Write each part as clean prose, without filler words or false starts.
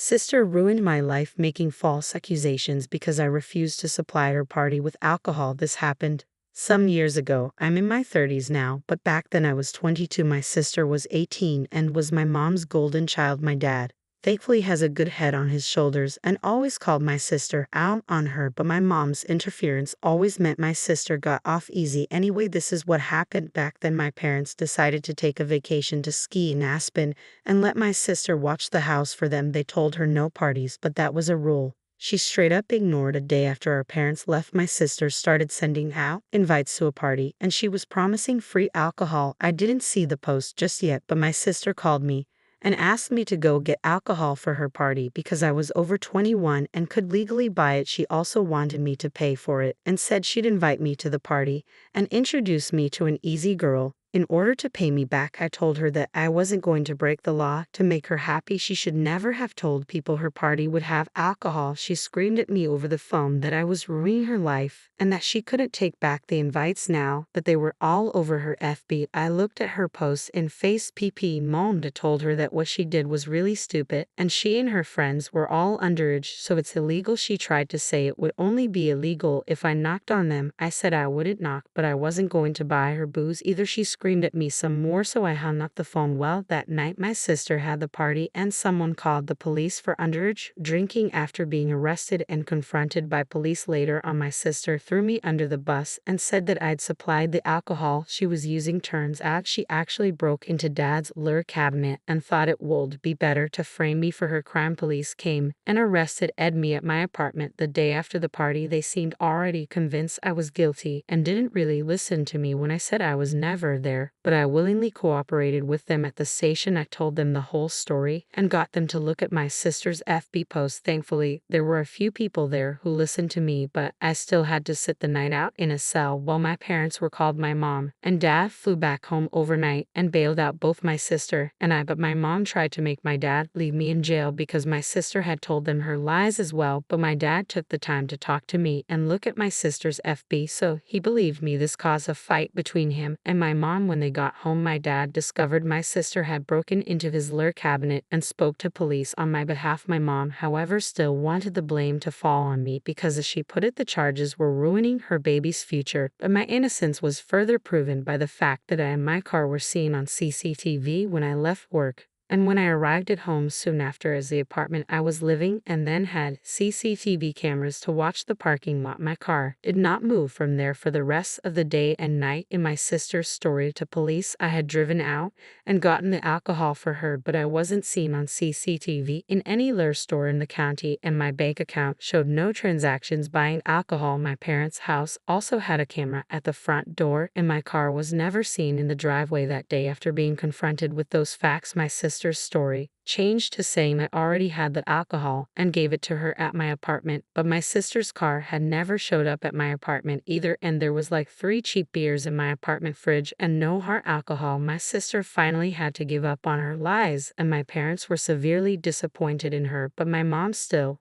Sister ruined my life making false accusations because I refused to supply her party with alcohol. This happened some years ago. I'm in my 30s now, but back then I was 22. My sister was 18 and was my mom's golden child. My dad, thankfully, has a good head on his shoulders and always called my sister out on her, but my mom's interference always meant my sister got off easy. Anyway, this is what happened back then. My parents decided to take a vacation to ski in Aspen and let my sister watch the house for them. They told her no parties, but that was a rule she straight up ignored. A day after our parents left, my sister started sending out invites to a party, and she was promising free alcohol. I didn't see the post just yet, but my sister called me and asked me to go get alcohol for her party because I was over 21 and could legally buy it. She also wanted me to pay for it and said she'd invite me to the party and introduce me to an easy girl. In order to pay me back, I told her that I wasn't going to break the law to make her happy. She should never have told people her party would have alcohol. She screamed at me over the phone that I was ruining her life and that she couldn't take back the invites now that they were all over her FB. I looked at her posts and face PP moaned. I told her that what she did was really stupid and she and her friends were all underage, so it's illegal. She tried to say it would only be illegal if I knocked on them. I said I wouldn't knock, but I wasn't going to buy her booze either. She screamed at me some more, so I hung up the phone. Well, that night my sister had the party and someone called the police for underage drinking. After being arrested and confronted by police later on, my sister threw me under the bus and said that I'd supplied the alcohol she was using. Turns out she actually broke into Dad's lure cabinet and thought it would be better to frame me for her crime. Police came and arrested me at my apartment the day after the party. They seemed already convinced I was guilty and didn't really listen to me when I said I was never there, but I willingly cooperated with them at the station. I told them the whole story and got them to look at my sister's FB post. Thankfully, there were a few people there who listened to me, but I still had to sit the night out in a cell while my parents were called. My mom and dad flew back home overnight and bailed out both my sister and I, but my mom tried to make my dad leave me in jail because my sister had told them her lies as well. But my dad took the time to talk to me and look at my sister's FB, so he believed me. This caused a fight between him and my mom. When they got home, my dad discovered my sister had broken into his lure cabinet and spoke to police on my behalf. My mom, however, still wanted the blame to fall on me because, as she put it, the charges were ruining her baby's future. But my innocence was further proven by the fact that I and my car were seen on CCTV when I left work and when I arrived at home soon after, as the apartment I was living and then had CCTV cameras to watch the parking lot. My car did not move from there for the rest of the day and night. In my sister's story to police, I had driven out and gotten the alcohol for her, but I wasn't seen on CCTV in any liquor store in the county, and my bank account showed no transactions buying alcohol. My parents' house also had a camera at the front door, and my car was never seen in the driveway that day. After being confronted with those facts, my sister's story changed to saying I already had the alcohol and gave it to her at my apartment, but my sister's car had never showed up at my apartment either, and there was like 3 cheap beers in my apartment fridge and no hard alcohol. My sister finally had to give up on her lies, and my parents were severely disappointed in her, but my mom still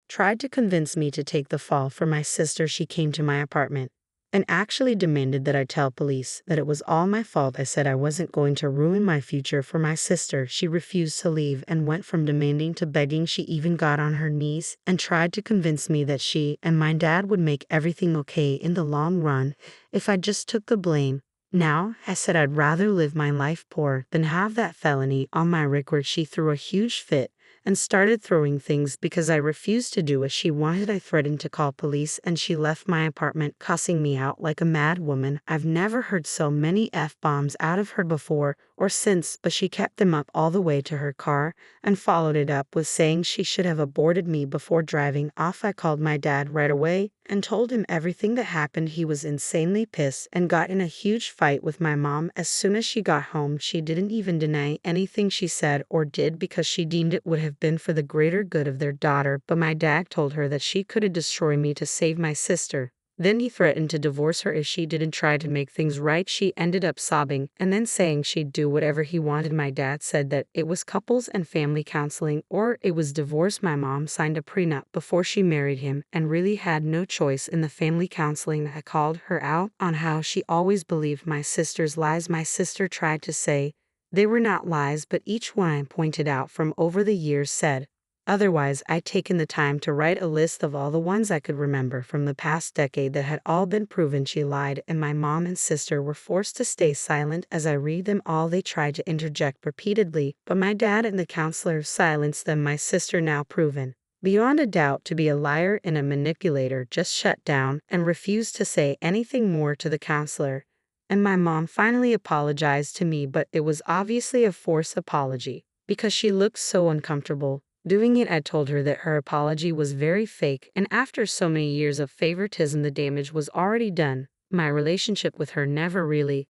tried to convince me to take the fall for my sister. She came to my apartment and actually demanded that I tell police that it was all my fault. I said I wasn't going to ruin my future for my sister. She refused to leave and went from demanding to begging. She even got on her knees and tried to convince me that she and my dad would make everything okay in the long run if I just took the blame. Now, I said I'd rather live my life poor than have that felony on my record. She threw a huge fit and started throwing things because I refused to do as she wanted. I threatened to call police and she left my apartment cussing me out like a mad woman. I've never heard so many F-bombs out of her before or since, but she kept them up all the way to her car and followed it up with saying she should have aborted me before driving off. I called my dad right away and told him everything that happened. He was insanely pissed and got in a huge fight with my mom. As soon as she got home, she didn't even deny anything she said or did because she deemed it would have been for the greater good of their daughter. But my dad told her that she could destroy me to save my sister. Then he threatened to divorce her if she didn't try to make things right. She ended up sobbing and then saying she'd do whatever he wanted. My dad said that it was couples and family counseling or it was divorce. My mom signed a prenup before she married him and really had no choice in the family counseling. I called her out on how she always believed my sister's lies. My sister tried to say they were not lies, but each one I pointed out from over the years said Otherwise, I'd taken the time to write a list of all the ones I could remember from the past decade that had all been proven she lied, and my mom and sister were forced to stay silent as I read them all. They tried to interject repeatedly, but my dad and the counselor silenced them. My sister, now proven beyond a doubt to be a liar and a manipulator, just shut down and refused to say anything more to the counselor. And my mom finally apologized to me, but it was obviously a forced apology because she looked so uncomfortable doing it. I told her that her apology was very fake, and after so many years of favoritism, the damage was already done. My relationship with her never really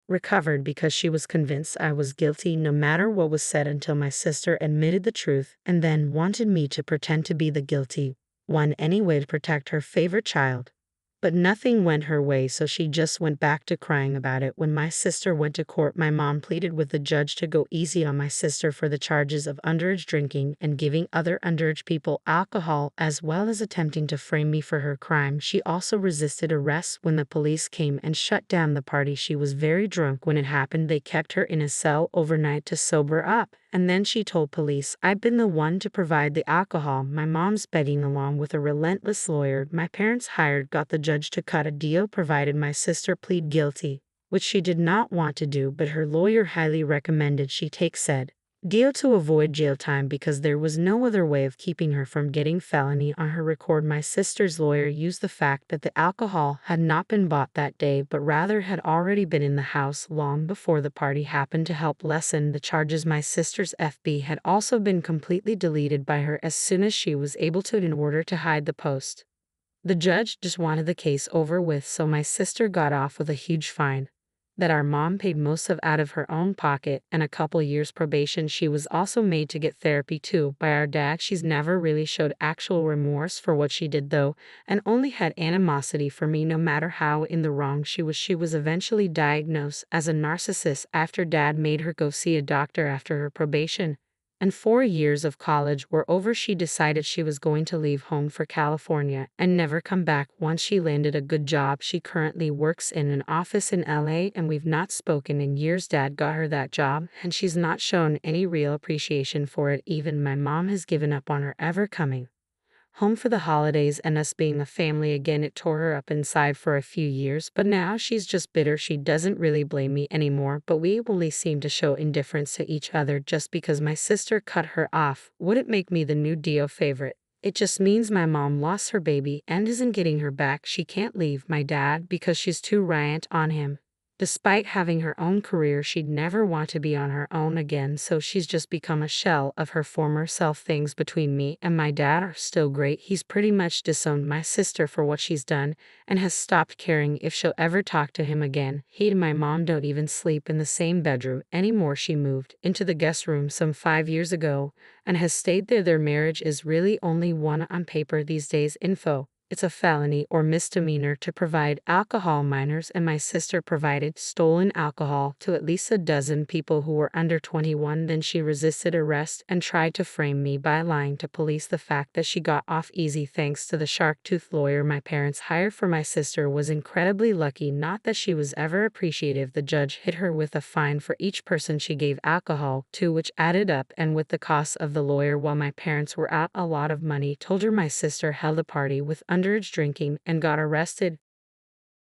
recovered because she was convinced I was guilty no matter what was said, until my sister admitted the truth and then wanted me to pretend to be the guilty one anyway to protect her favorite child. But nothing went her way, so she just went back to crying about it. When my sister went to court, my mom pleaded with the judge to go easy on my sister for the charges of underage drinking and giving other underage people alcohol, as well as attempting to frame me for her crime. She also resisted arrest when the police came and shut down the party. She was very drunk when it happened. They kept her in a cell overnight to sober up, and then she told police I'd been the one to provide the alcohol. My mom's begging, along with a relentless lawyer my parents hired, got the judge to cut a deal provided my sister plead guilty, which she did not want to do, but her lawyer highly recommended she take said deal to avoid jail time because there was no other way of keeping her from getting felony on her record. My sister's lawyer used the fact that the alcohol had not been bought that day but rather had already been in the house long before the party happened to help lessen the charges. My sister's FB had also been completely deleted by her as soon as she was able to in order to hide the post. The judge just wanted the case over with, so my sister got off with a huge fine that our mom paid most of out of her own pocket and a couple years probation. She was also made to get therapy too by our dad. She's never really showed actual remorse for what she did though, and only had animosity for me no matter how in the wrong she was. She was eventually diagnosed as a narcissist after dad made her go see a doctor. After her probation and 4 years of college were over, she decided she was going to leave home for California and never come back. Once she landed a good job, she currently works in an office in LA, and we've not spoken in years. Dad got her that job, and she's not shown any real appreciation for it. Even my mom has given up on her ever coming home for the holidays and us being a family again. It tore her up inside for a few years, but now she's just bitter. She doesn't really blame me anymore, but we only seem to show indifference to each other. Just because my sister cut her off wouldn't make me the new Dio favorite. It just means my mom lost her baby and isn't getting her back. She can't leave my dad because she's too reliant on him. Despite having her own career, she'd never want to be on her own again, so she's just become a shell of her former self. Things between me and my dad are still great. He's pretty much disowned my sister for what she's done and has stopped caring if she'll ever talk to him again. He and my mom don't even sleep in the same bedroom anymore. She moved into the guest room some 5 years ago and has stayed there. Their marriage is really only one on paper these days. Info: it's a felony or misdemeanor to provide alcohol minors, and my sister provided stolen alcohol to at least a dozen people who were under 21. Then she resisted arrest and tried to frame me by lying to police. The fact that she got off easy thanks to the shark-toothed lawyer my parents hired for my sister was incredibly lucky. Not that she was ever appreciative. The judge hit her with a fine for each person she gave alcohol to, which added up, and with the cost of the lawyer while my parents were out a lot of money. Told her my sister held a party with underage drinking and got arrested.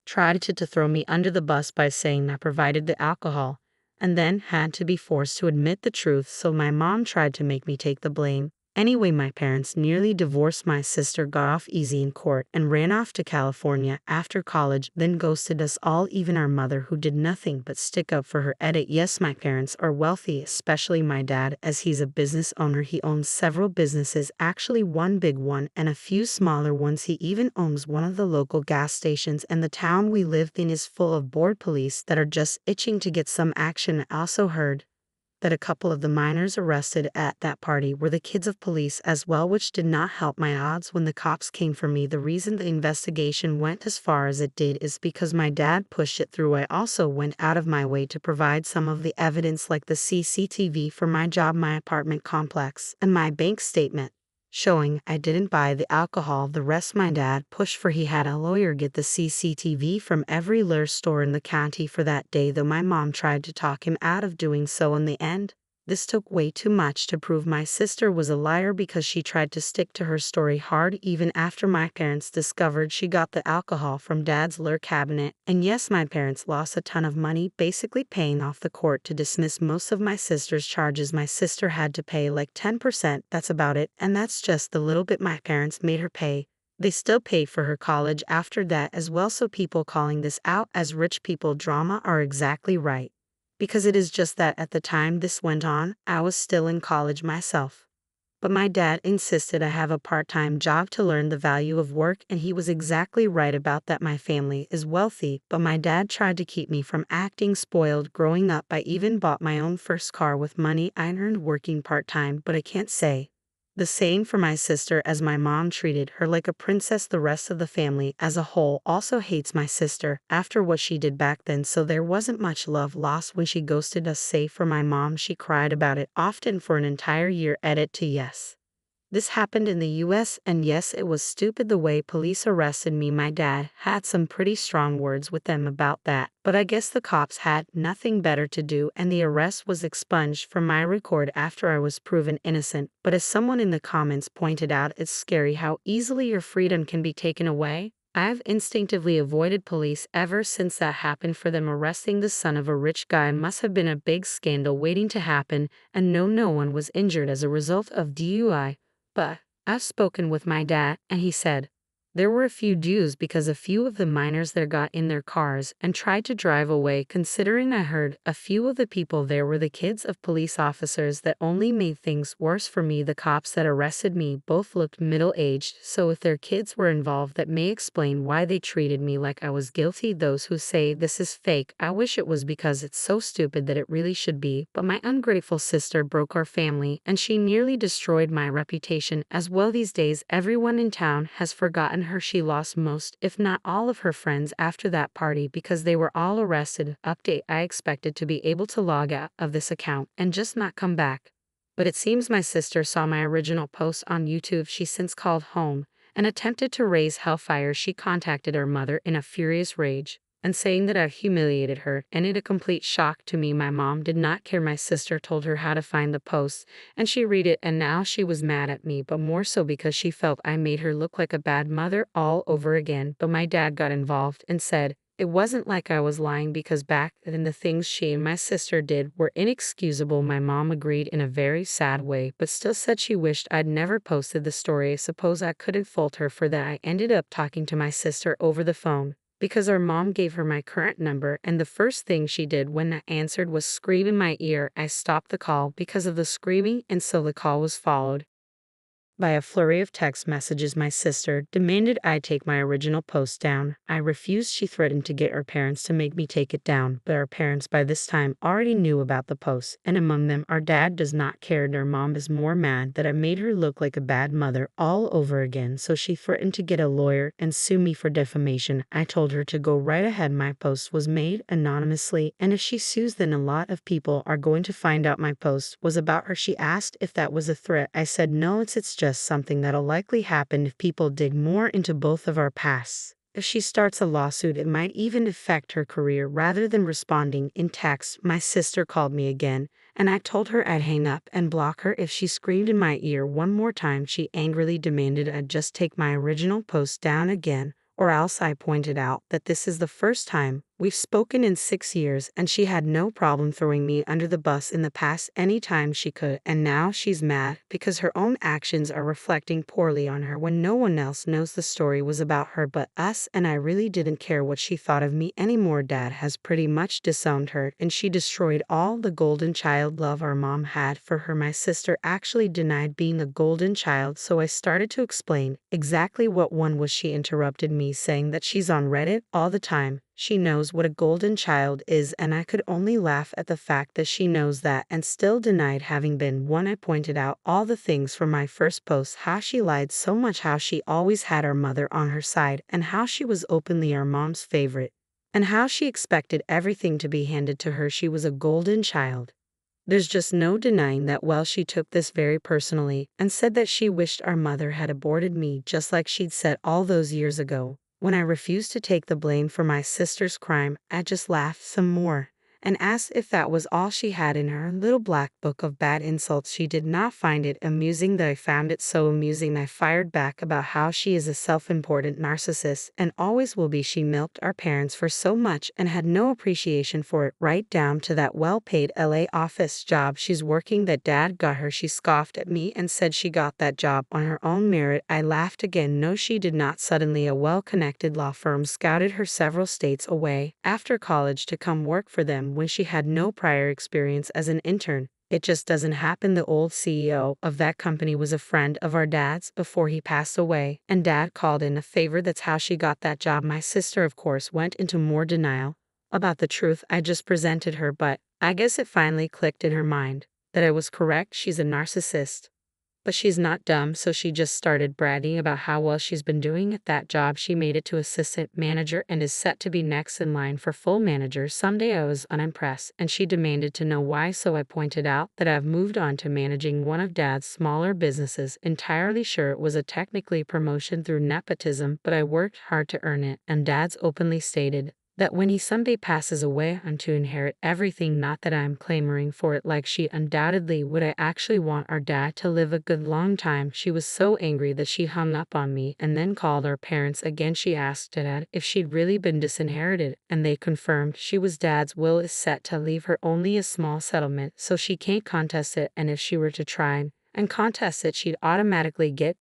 Tried to throw me under the bus by saying I provided the alcohol, and then had to be forced to admit the truth, so my mom tried to make me take the blame. Anyway, my parents nearly divorced. My sister got off easy in court and ran off to California after college, then ghosted us all, even our mother, who did nothing but stick up for her. Edit: yes, my parents are wealthy, especially my dad, as he's a business owner. He owns several businesses, actually one big one and a few smaller ones. He even owns one of the local gas stations, and the town we live in is full of bored police that are just itching to get some action. I also heard that a couple of the minors arrested at that party were the kids of police as well, which did not help my odds when the cops came for me. The reason the investigation went as far as it did is because my dad pushed it through. I also went out of my way to provide some of the evidence, like the CCTV for my job, my apartment complex, and my bank statement showing I didn't buy the alcohol. The rest my dad pushed for. He had a lawyer get the CCTV from every liquor store in the county for that day, though my mom tried to talk him out of doing so in the end. This took way too much to prove my sister was a liar because she tried to stick to her story hard even after my parents discovered she got the alcohol from Dad's lure cabinet. And yes, my parents lost a ton of money basically paying off the court to dismiss most of my sister's charges. My sister had to pay like 10%, that's about it, and that's just the little bit my parents made her pay. They still paid for her college after that as well, so people calling this out as rich people drama are exactly right. Because it is just that at the time this went on, I was still in college myself. But my dad insisted I have a part-time job to learn the value of work, and he was exactly right about that. My family is wealthy, but my dad tried to keep me from acting spoiled growing up. I even bought my own first car with money I earned working part-time, but I can't say the same for my sister, as my mom treated her like a princess. The rest of the family as a whole also hates my sister after what she did back then, so there wasn't much love lost when she ghosted us. Save for my mom, she cried about it often for an entire year. Edit to yes. This happened in the US, and yes, it was stupid the way police arrested me. My dad had some pretty strong words with them about that, but I guess the cops had nothing better to do and the arrest was expunged from my record after I was proven innocent. But as someone in the comments pointed out, it's scary how easily your freedom can be taken away. I have instinctively avoided police ever since that happened. For them arresting the son of a rich guy must have been a big scandal waiting to happen, and no one was injured as a result of DUI. But I've spoken with my dad, and he said there were a few dues because a few of the minors there got in their cars and tried to drive away. Considering I heard a few of the people there were the kids of police officers, that only made things worse for me. The cops that arrested me both looked middle-aged, so if their kids were involved, that may explain why they treated me like I was guilty. Those who say this is fake, I wish it was, because it's so stupid that it really should be. But my ungrateful sister broke our family, and she nearly destroyed my reputation as well. These days everyone in town has forgotten her. She lost most, if not all, of her friends after that party because they were all arrested. Update: I expected to be able to log out of this account and just not come back, but it seems my sister saw my original post on YouTube. She since called home and attempted to raise hellfire. She contacted her mother in a furious rage and saying that I humiliated her, and it a complete shock to me. My mom did not care. My sister told her how to find the post, and she read it, and now she was mad at me, but more so because she felt I made her look like a bad mother all over again. But my dad got involved and said it wasn't like I was lying because back then the things she and my sister did were inexcusable. My mom agreed in a very sad way, but still said she wished I'd never posted the story. I suppose I couldn't fault her for that. I ended up talking to my sister over the phone because our mom gave her my current number, and the first thing she did when I answered was scream in my ear. I stopped the call because of the screaming, and so the call was followed by a flurry of text messages. My sister demanded I take my original post down. I refused. She threatened to get her parents to make me take it down, but our parents by this time already knew about the post, and among them our dad does not care, and our mom is more mad that I made her look like a bad mother all over again, so she threatened to get a lawyer and sue me for defamation. I told her to go right ahead. My post was made anonymously, and if she sues then a lot of people are going to find out my post was about her. She asked if that was a threat. I said no, it's just something that'll likely happen if people dig more into both of our pasts. If she starts a lawsuit, it might even affect her career. Rather than responding in text, my sister called me again, and I told her I'd hang up and block her if she screamed in my ear one more time. She angrily demanded I'd just take my original post down again, or else. I pointed out that this is the first time we've spoken in 6 years, and she had no problem throwing me under the bus in the past anytime she could, and now she's mad because her own actions are reflecting poorly on her when no one else knows the story was about her but us, and I really didn't care what she thought of me anymore. Dad has pretty much disowned her, and she destroyed all the golden child love our mom had for her. My sister actually denied being a golden child, so I started to explain exactly what one was. She interrupted me saying that she's on Reddit all the time. She knows what a golden child is, and I could only laugh at the fact that she knows that and still denied having been one. I pointed out all the things from my first post, how she lied so much, how she always had our mother on her side, and how she was openly our mom's favorite, and how she expected everything to be handed to her. She was a golden child. There's just no denying that. Well, she took this very personally and said that she wished our mother had aborted me, just like she'd said all those years ago. When I refused to take the blame for my sister's crime, I just laughed some more and asked if that was all she had in her little black book of bad insults. She did not find it amusing, though I found it so amusing I fired back about how she is a self-important narcissist and always will be. She milked our parents for so much and had no appreciation for it, right down to that well-paid LA office job she's working that Dad got her. She scoffed at me and said she got that job on her own merit. I laughed again. No, she did not. Suddenly, a well-connected law firm scouted her several states away after college to come work for them when she had no prior experience as an intern. It just doesn't happen. The old CEO of that company was a friend of our dad's before he passed away, and Dad called in a favor. That's how she got that job. My sister, of course, went into more denial about the truth I just presented her, but I guess it finally clicked in her mind that I was correct. She's a narcissist. But she's not dumb, so she just started bragging about how well she's been doing at that job. She made it to assistant manager and is set to be next in line for full manager someday. I was unimpressed, and she demanded to know why, so I pointed out that I've moved on to managing one of Dad's smaller businesses. Entirely sure it was a technically promotion through nepotism, but I worked hard to earn it, and Dad's openly stated that when he someday passes away, I'm to inherit everything. Not that I'm clamoring for it like she undoubtedly would. I actually want our dad to live a good long time. She was so angry that she hung up on me and then called our parents again. She asked Dad if she'd really been disinherited, and they confirmed she was. Dad's will is set to leave her only a small settlement, so she can't contest it, and if she were to try and contest it, she'd automatically get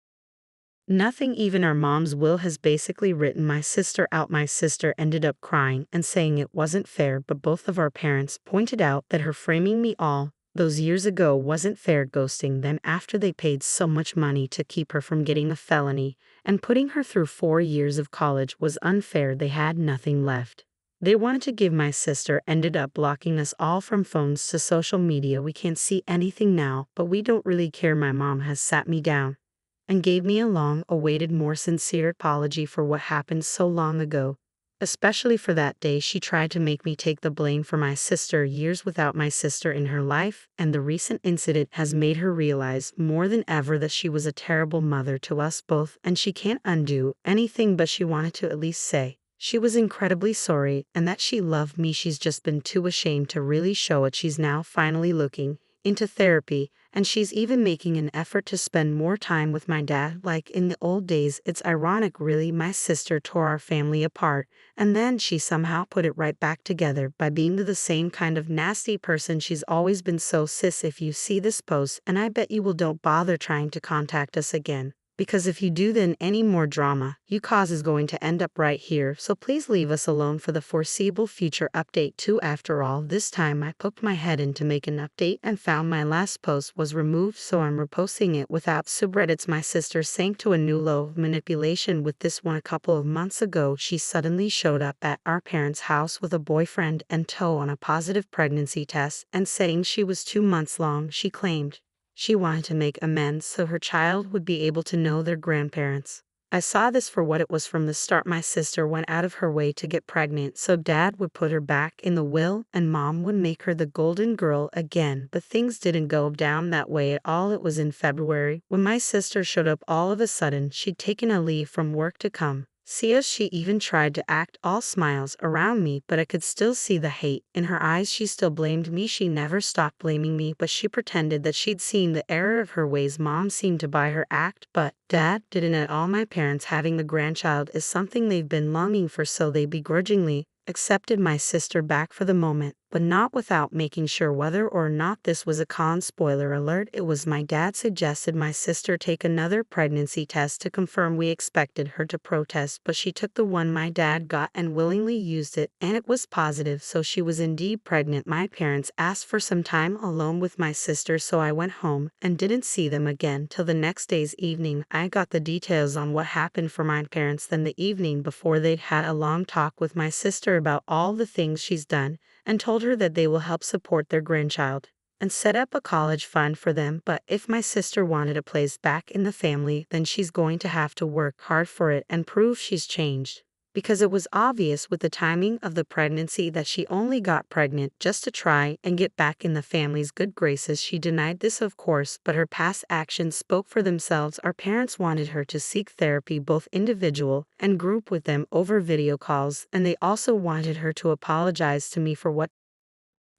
nothing. Even our mom's will has basically written my sister out. My sister ended up crying and saying it wasn't fair, but both of our parents pointed out that her framing me all those years ago wasn't fair, ghosting them after they paid so much money to keep her from getting a felony, and putting her through 4 years of college was unfair. They had nothing left. They wanted to give. My sister ended up blocking us all from phones to social media. We can't see anything now, but we don't really care. My mom has sat me down and gave me a long-awaited, more sincere apology for what happened so long ago. Especially for that day she tried to make me take the blame for my sister. Years without my sister in her life, and the recent incident has made her realize more than ever that she was a terrible mother to us both, and she can't undo anything, but she wanted to at least say she was incredibly sorry and that she loved me. She's just been too ashamed to really show it. She's now finally looking into therapy, and she's even making an effort to spend more time with my dad like in the old days. It's ironic, really. My sister tore our family apart, and then she somehow put it right back together by being the same kind of nasty person she's always been. So sis, if you see this post, and I bet you will, don't bother trying to contact us again, because if you do, then any more drama you cause is going to end up right here. So please leave us alone for the foreseeable future. Update 2. After all this time, I poked my head in to make an update and found my last post was removed, so I'm reposting it without subreddits. My sister sank to a new low of manipulation with this one. A couple of months ago, she suddenly showed up at our parents' house with a boyfriend and toe on a positive pregnancy test, and saying she was 2 months long. She claimed she wanted to make amends so her child would be able to know their grandparents. I saw this for what it was from the start. My sister went out of her way to get pregnant so Dad would put her back in the will and Mom would make her the golden girl again. But things didn't go down that way at all. It was in February when my sister showed up. All of a sudden, she'd taken a leave from work to come see us. She even tried to act all smiles around me, but I could still see the hate in her eyes. She still blamed me. She never stopped blaming me, but she pretended that she'd seen the error of her ways. Mom seemed to buy her act, but Dad didn't at all. My parents having the grandchild is something they've been longing for, so they begrudgingly accepted my sister back for the moment, but not without making sure whether or not this was a con. Spoiler alert, it was. My dad suggested my sister take another pregnancy test to confirm. We expected her to protest, but she took the one my dad got and willingly used it, and it was positive, so she was indeed pregnant. My parents asked for some time alone with my sister, so I went home and didn't see them again till the next day's evening. I got the details on what happened for my parents. Then the evening before, they'd had a long talk with my sister about all the things she's done, and told her that they will help support their grandchild and set up a college fund for them. But if my sister wanted a place back in the family, then she's going to have to work hard for it and prove she's changed. Because it was obvious with the timing of the pregnancy that she only got pregnant just to try and get back in the family's good graces. She denied this, of course, but her past actions spoke for themselves. Our parents wanted her to seek therapy, both individual and group, with them over video calls, and they also wanted her to apologize to me for what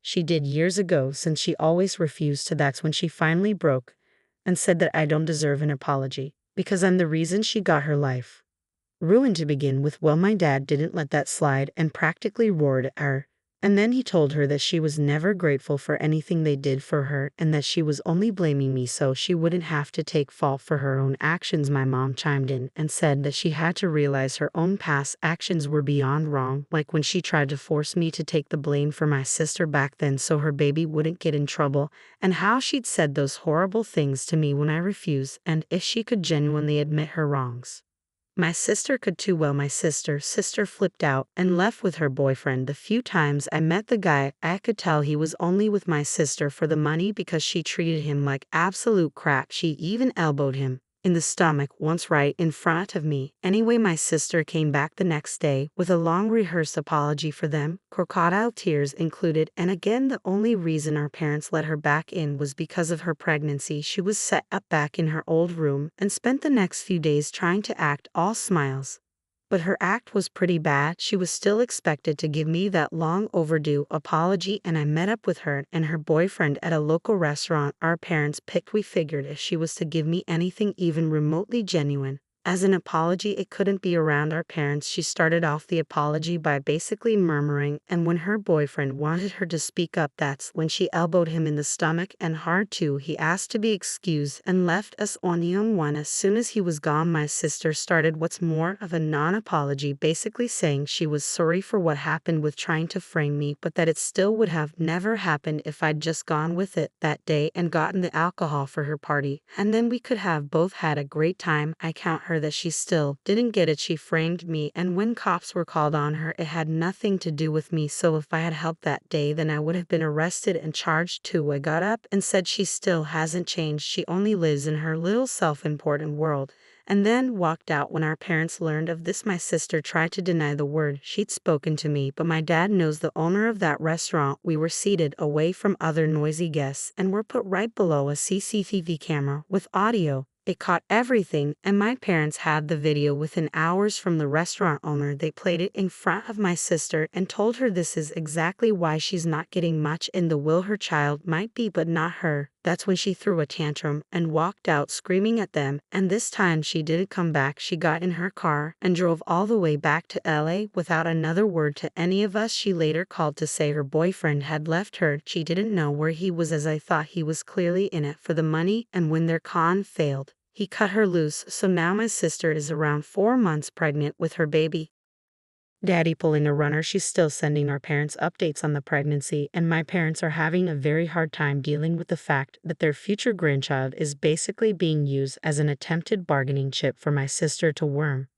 she did years ago since she always refused to. That's when she finally broke and said that I don't deserve an apology because I'm the reason she got her life ruined to begin with. Well, my dad didn't let that slide and practically roared at her. And then he told her that she was never grateful for anything they did for her and that she was only blaming me so she wouldn't have to take fault for her own actions. My mom chimed in and said that she had to realize her own past actions were beyond wrong, like when she tried to force me to take the blame for my sister back then so her baby wouldn't get in trouble, and how she'd said those horrible things to me when I refused, and if she could genuinely admit her wrongs. My sister could too. Well, my sister flipped out and left with her boyfriend. The few times I met the guy, I could tell he was only with my sister for the money because she treated him like absolute crap. She even elbowed him in the stomach once right in front of me. Anyway, my sister came back the next day with a long rehearsed apology for them, crocodile tears included, and again the only reason our parents let her back in was because of her pregnancy. She was set up back in her old room and spent the next few days trying to act all smiles. But her act was pretty bad. She was still expected to give me that long overdue apology, and I met up with her and her boyfriend at a local restaurant our parents picked. We figured if she was to give me anything even remotely genuine as an apology, it couldn't be around our parents. She started off the apology by basically murmuring, and when her boyfriend wanted her to speak up, that's when she elbowed him in the stomach and hard too. He asked to be excused and left us on the own one. As soon as he was gone, my sister started what's more of a non-apology, basically saying she was sorry for what happened with trying to frame me, but that it still would have never happened if I'd just gone with it that day and gotten the alcohol for her party, and then we could have both had a great time. I count her that she still didn't get it. She framed me, and when cops were called on her, it had nothing to do with me, so if I had helped that day then I would have been arrested and charged too. I got up and said she still hasn't changed, she only lives in her little self-important world, and then walked out. When our parents learned of this, my sister tried to deny the word she'd spoken to me, but my dad knows the owner of that restaurant. We were seated away from other noisy guests and were put right below a CCTV camera with audio. It caught everything, and my parents had the video within hours from the restaurant owner. They played it in front of my sister and told her this is exactly why she's not getting much in the will. Her child might be, but not her. That's when she threw a tantrum and walked out screaming at them, and this time she didn't come back. She got in her car and drove all the way back to LA without another word to any of us. She later called to say her boyfriend had left her. She didn't know where he was, as I thought he was clearly in it for the money, and when their con failed, he cut her loose. So now my sister is around 4 months pregnant with her baby daddy pulling a runner. She's still sending our parents updates on the pregnancy, and my parents are having a very hard time dealing with the fact that their future grandchild is basically being used as an attempted bargaining chip for my sister to worm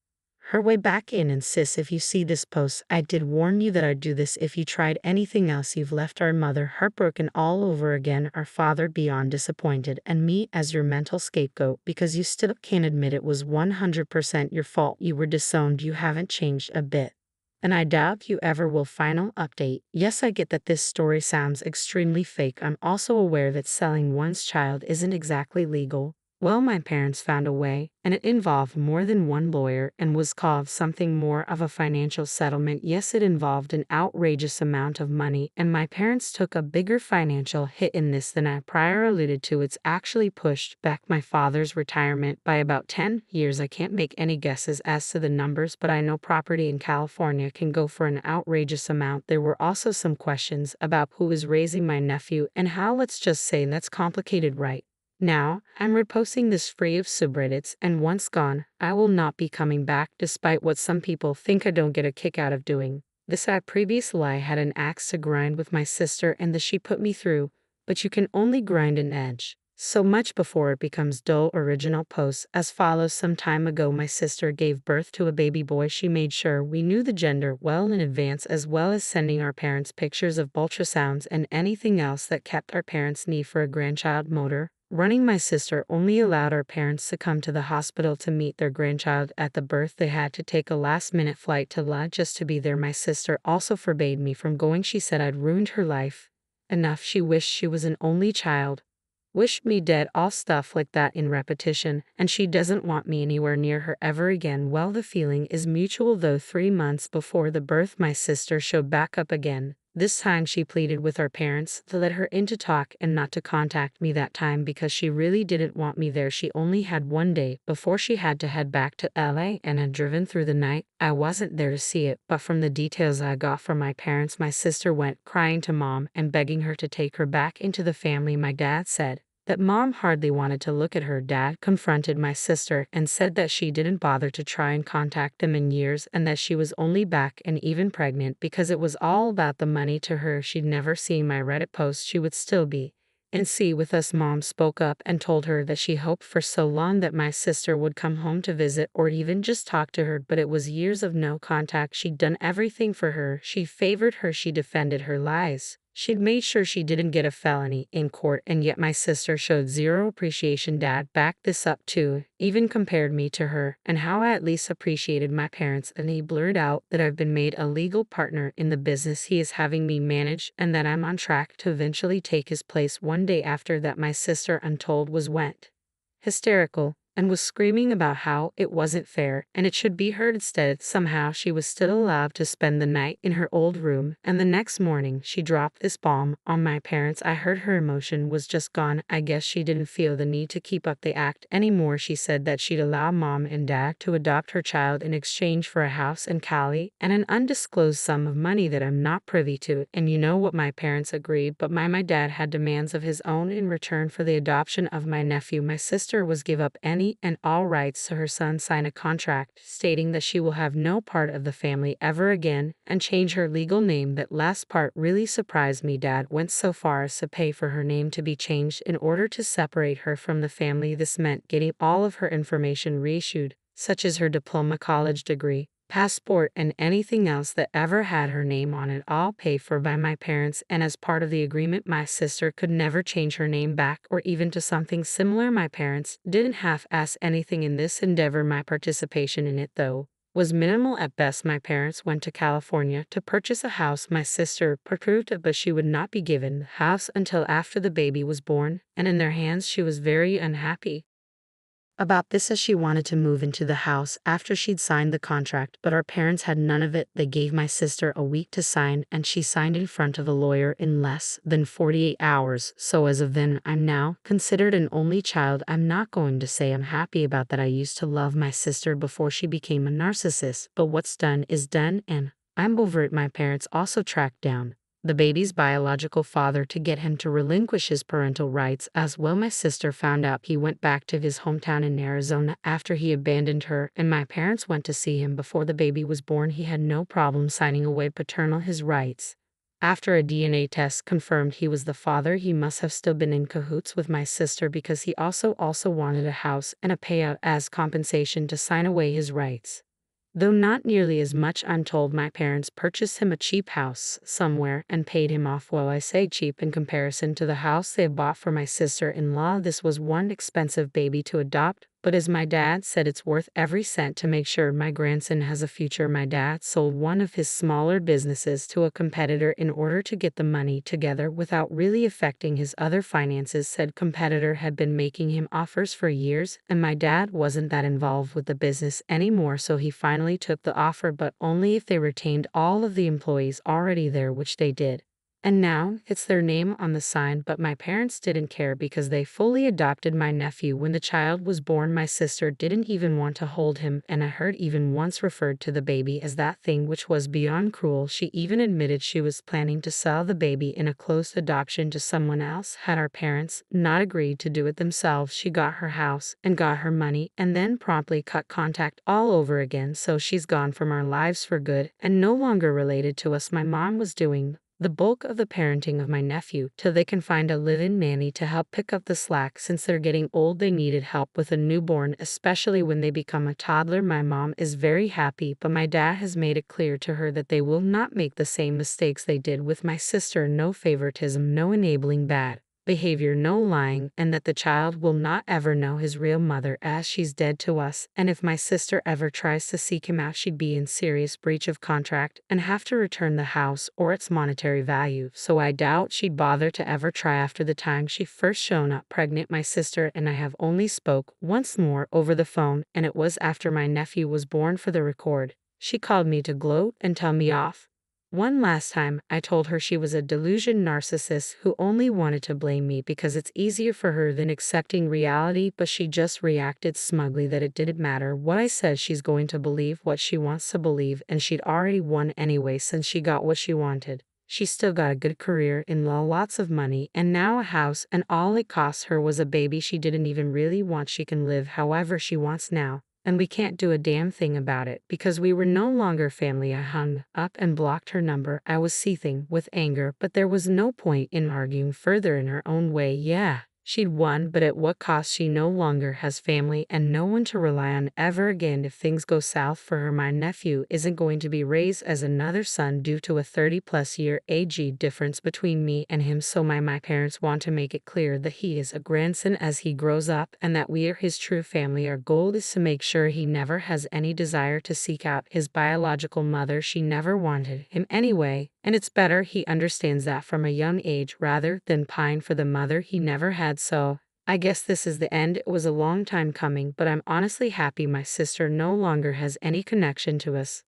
her way back in. And sis, if you see this post, I did warn you that I'd do this if you tried anything else. You've left our mother heartbroken all over again, our father beyond disappointed, and me as your mental scapegoat because you still can't admit it was 100% your fault. You were disowned. You haven't changed a bit, and I doubt you ever will. Final update. Yes, I get that this story sounds extremely fake. I'm also aware that selling one's child isn't exactly legal. Well, my parents found a way, and it involved more than one lawyer and was called something more of a financial settlement. Yes, it involved an outrageous amount of money, and my parents took a bigger financial hit in this than I prior alluded to. It's actually pushed back my father's retirement by about 10 years. I can't make any guesses as to the numbers, but I know property in California can go for an outrageous amount. There were also some questions about who is raising my nephew and how. Let's just say that's complicated right now. I'm reposting this free of subreddits, and once gone, I will not be coming back, despite what some people think I don't get a kick out of doing this. I previously had an axe to grind with my sister and the she put me through, but you can only grind an edge so much before it becomes dull. Original posts as follows. Some time ago, my sister gave birth to a baby boy. She made sure we knew the gender well in advance, as well as sending our parents pictures of ultrasounds and anything else that kept our parents' need for a grandchild motor running. My sister only allowed our parents to come to the hospital to meet their grandchild at the birth. They had to take a last-minute flight to La just to be there. My sister also forbade me from going. She said I'd ruined her life enough. She wished she was an only child, wished me dead, all stuff like that in repetition, and she doesn't want me anywhere near her ever again. Well, the feeling is mutual, though 3 months before the birth, my sister showed back up again. This time she pleaded with our parents to let her in to talk and not to contact me that time because she really didn't want me there. She only had one day before she had to head back to LA and had driven through the night. I wasn't there to see it, but from the details I got from my parents, my sister went crying to mom and begging her to take her back into the family. My dad said that mom hardly wanted to look at her. Dad confronted my sister and said that she didn't bother to try and contact them in years and that she was only back and even pregnant because it was all about the money to her. She'd never seen my Reddit post. She would still be and see with us. Mom spoke up and told her that she hoped for so long that my sister would come home to visit or even just talk to her, but it was years of no contact. She'd done everything for her. She favored her. She defended her lies. She'd made sure she didn't get a felony in court, and yet my sister showed zero appreciation. Dad backed this up too, even compared me to her and how I at least appreciated my parents, and he blurted out that I've been made a legal partner in the business he is having me manage and that I'm on track to eventually take his place. One day after that, my sister, untold, went hysterical and was screaming about how it wasn't fair and it should be her instead. Somehow she was still allowed to spend the night in her old room, and the next morning she dropped this bomb on my parents. I heard her emotion was just gone. I guess she didn't feel the need to keep up the act anymore. She said that she'd allow mom and dad to adopt her child in exchange for a house in Cali and an undisclosed sum of money that I'm not privy to. And you know what? My parents agreed, but my dad had demands of his own in return for the adoption of my nephew. My sister was give up any and all rights to her son, sign a contract stating that she will have no part of the family ever again, and change her legal name. That last part really surprised me. Dad went so far as to pay for her name to be changed in order to separate her from the family. This meant getting all of her information reissued, such as her diploma, college degree, passport, and anything else that ever had her name on it, all paid for by my parents. And as part of the agreement, my sister could never change her name back or even to something similar. My parents didn't half-ass anything in this endeavor. My participation in it, though, was minimal at best. My parents went to California to purchase a house. My sister approved it, but she would not be given the house until after the baby was born, and in their hands she was very unhappy about this, as she wanted to move into the house after she'd signed the contract, but our parents had none of it. They gave my sister a week to sign, and she signed in front of a lawyer in less than 48 hours. So as of then, I'm now considered an only child. I'm not going to say I'm happy about that. I used to love my sister before she became a narcissist, but what's done is done, and I'm over it. My parents also tracked down the baby's biological father to get him to relinquish his parental rights as well. My sister found out he went back to his hometown in Arizona after he abandoned her, and my parents went to see him before the baby was born. He had no problem signing away paternal his rights. After a DNA test confirmed he was the father, he must have still been in cahoots with my sister because he also wanted a house and a payout as compensation to sign away his rights. Though not nearly as much, I'm told. My parents purchased him a cheap house somewhere and paid him off. Well, I say cheap in comparison to the house they bought for my sister-in-law. This was one expensive baby to adopt, but as my dad said, it's worth every cent to make sure my grandson has a future. My dad sold one of his smaller businesses to a competitor in order to get the money together without really affecting his other finances. Said competitor had been making him offers for years, and my dad wasn't that involved with the business anymore, so he finally took the offer, but only if they retained all of the employees already there, which they did. And now it's their name on the sign, but my parents didn't care because they fully adopted my nephew. When the child was born, my sister didn't even want to hold him, and I heard even once referred to the baby as that thing, which was beyond cruel. She even admitted she was planning to sell the baby in a closed adoption to someone else had our parents not agreed to do it themselves. She got her house and got her money and then promptly cut contact all over again, so she's gone from our lives for good and no longer related to us. My mom was doing the bulk of the parenting of my nephew till they can find a live-in nanny to help pick up the slack. Since they're getting old, they needed help with a newborn, especially when they become a toddler. My mom is very happy, but my dad has made it clear to her that they will not make the same mistakes they did with my sister. No favoritism, no enabling bad behavior, no lying, and that the child will not ever know his real mother as she's dead to us. And if my sister ever tries to seek him out, she'd be in serious breach of contract and have to return the house or its monetary value. So I doubt she'd bother to ever try. After the time she first shown up pregnant, my sister and I have only spoke once more over the phone, and it was after my nephew was born. For the record, she called me to gloat and tell me off. One last time, I told her she was a delusioned narcissist who only wanted to blame me because it's easier for her than accepting reality, but she just reacted smugly that it didn't matter what I said. She's going to believe what she wants to believe, and she'd already won anyway since she got what she wanted. She's still got a good career in law, lots of money, and now a house, and all it cost her was a baby she didn't even really want. She can live however she wants now, and we can't do a damn thing about it because we were no longer family. I hung up and blocked her number. I was seething with anger, but there was no point in arguing further. In her own way, yeah, she'd won, but at what cost? She no longer has family and no one to rely on ever again if things go south for her. My nephew isn't going to be raised as another son due to a 30-plus year age difference between me and him, so my parents want to make it clear that he is a grandson as he grows up and that we are his true family. Our goal is to make sure he never has any desire to seek out his biological mother. She never wanted him anyway, and it's better he understands that from a young age rather than pine for the mother he never had. So, I guess this is the end. It was a long time coming, but I'm honestly happy my sister no longer has any connection to us.